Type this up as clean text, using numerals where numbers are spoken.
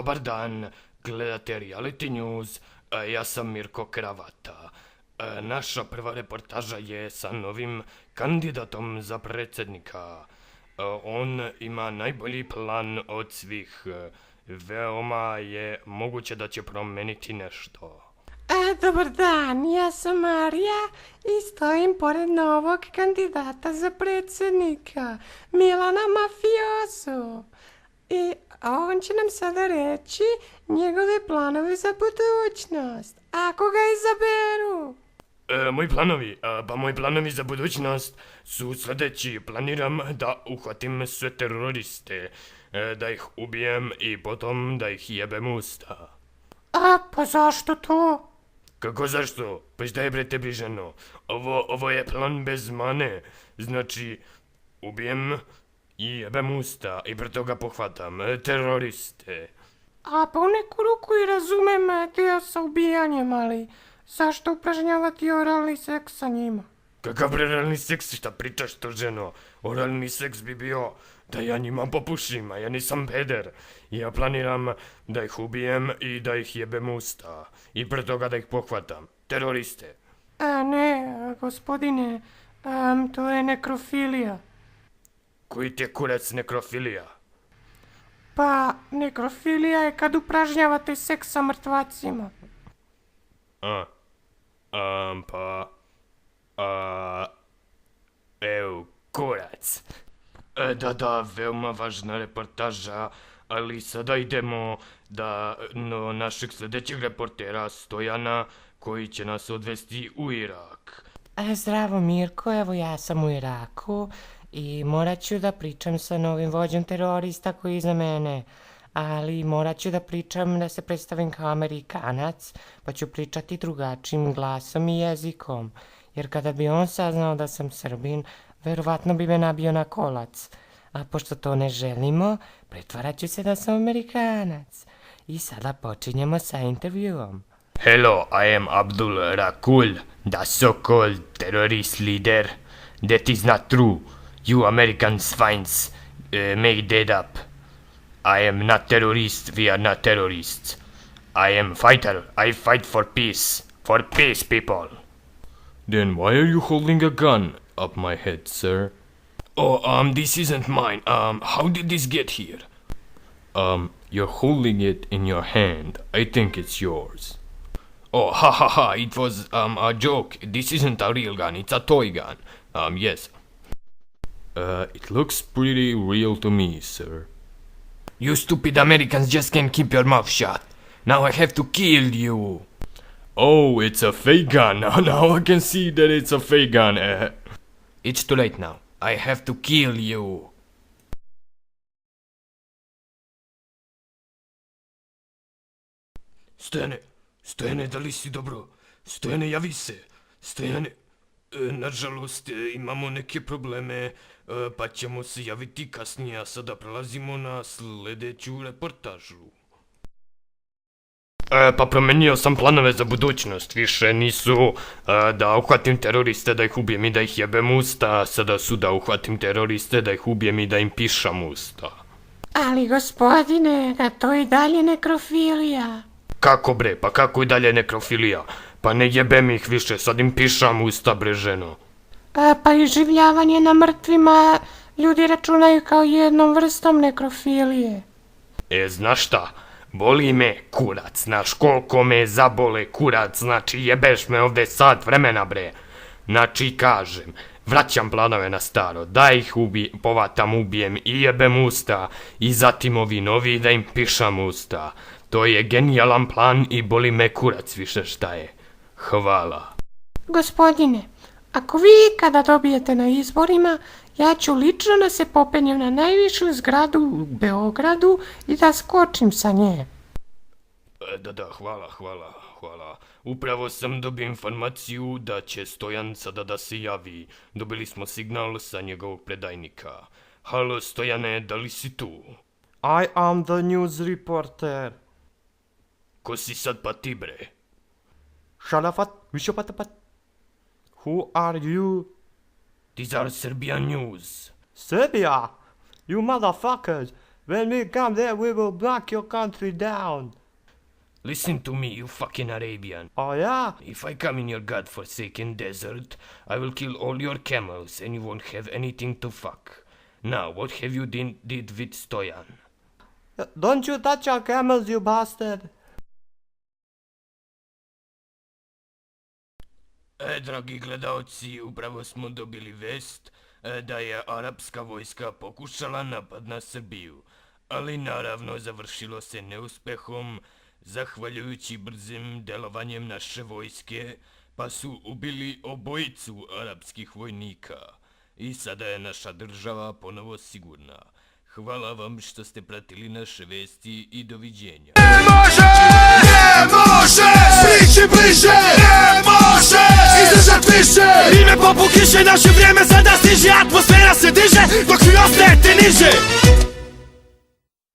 Dobar dan, gledate Reality News, ja sam Mirko Kravata. Naša prva reportaža je sa novim kandidatom za predsjednika. On ima najbolji plan od svih. Veoma je moguće da će promeniti nešto. Dobar dan, ja sam Marija i stojim pored novog kandidata za predsjednika, Milana Mafioso. I on će nam sada reći njegove planove za budućnost, ako ga izaberu. Moji planovi za budućnost su sljedeći. Planiram da uhvatim sve teroriste, da ih ubijem i potom da ih jebem usta. Pa zašto to? Kako zašto? Pa šta je bre tebi ženo? Ovo je plan bez mane. Znači, ubijem i jebem usta i pre toga pohvatam teroriste. Pa u neku ruku i razumem dio sa ubijanjem, ali zašto upražnjavati oralni seks sa njima? Kakav bre oralni seks, šta pričaš to ženo? Oralni seks bi bio da ja njima popušim, a ja nisam peder. Ja planiram da ih ubijem i da ih jebem usta. I pre toga da ih pohvatam. Teroriste. Ne, gospodine, to je nekrofilija. Koji ti je kurac nekrofilija? Pa, nekrofilija je kad upražnjavate seks sa mrtvacima. Kurac. Da, veoma važna reportaža, ali sada idemo do našeg sljedećeg reportera Stojana, koji će nas odvesti u Irak. Zdravo Mirko, evo ja sam u Iraku i morat ću da pričam sa novim vođom terorista koji je iza mene. Ali morat ću da pričam, da se predstavim kao Amerikanac, pa ću pričati drugačijim glasom i jezikom. Jer kada bi on saznao da sam Srbin, verovatno bi me nabio na kolac. A pošto to ne želimo, pretvarat ću se da sam Amerikanac. I sada počinjemo sa intervjuom. Hello, I am Abdul Rakul, the so-called terrorist leader. That is not true. You American swines made that up. I am not terrorist, we are not terrorists. I am fighter, I fight for peace. For peace, people. Then why are you holding a gun up my head, sir? This isn't mine. How did this get here? You're holding it in your hand. I think it's yours. Ha, it was, a joke. This isn't a real gun, it's a toy gun. Yes. It looks pretty real to me, sir. You stupid Americans just can't keep your mouth shut. Now I have to kill you. Oh, it's a fake gun. Now I can see that it's a fake gun. It's too late now. I have to kill you. Stojane, da li si dobro? Stojane, javi se. Stojane, nažalost, imamo neke probleme, pa ćemo se javiti kasnije, a sada prelazimo na sljedeću reportažu. Pa promenio sam planove za budućnost, više nisu da uhvatim teroriste, da ih ubijem i da ih jebem usta, sada su da uhvatim teroriste, da ih ubijem i da im pišam usta. Ali gospodine, to je i dalje nekrofilija. Kako bre, pa kako i dalje nekrofilija? Pa ne jebem ih više, sad im pišam usta bre ženo. Pa i življavanje na mrtvima ljudi računaju kao jednom vrstom nekrofilije. Znaš šta? Boli me kurac, znaš koliko me zabole kurac, znači jebeš me ovdje sat vremena bre. Znači kažem, vraćam planove na staro, da ih povatam, ubijem i jebem usta i zatim ovi novi da im pišam usta. To je genijalan plan i boli me kurac više šta je. Hvala. Gospodine, ako vi kada dobijete na izborima, ja ću lično da se popenjem na najvišu zgradu u Beogradu i da skočim sa nje. Da, hvala. Upravo sam dobio informaciju da će Stojan sada da se javi. Dobili smo signal sa njegovog predajnika. Halo Stojane, da li si tu? I am the news reporter. Ko si sad pa ti bre? Shalafat, Vishopatapat. Who are you? These are Serbian news. Serbia? You motherfuckers. When we come there, we will knock your country down. Listen to me, you fucking Arabian. Oh yeah? If I come in your godforsaken desert, I will kill all your camels and you won't have anything to fuck. Now, what have you did with Stojan? Don't you touch our camels, you bastard. Dragi gledaoci, upravo smo dobili vest da je arapska vojska pokušala napad na Srbiju, ali naravno završilo se neuspehom zahvaljujući brzim delovanjem naše vojske, pa su ubili obojicu arapskih vojnika i sada je naša država ponovo sigurna. Hvala vam što ste pratili naše vesti i doviđenja. Ne može, priči bliže, ne može, izdržat više. Ime poput kiše, naše vrijeme sada stiže, atmosfera se diže, dok vi ostajete niže.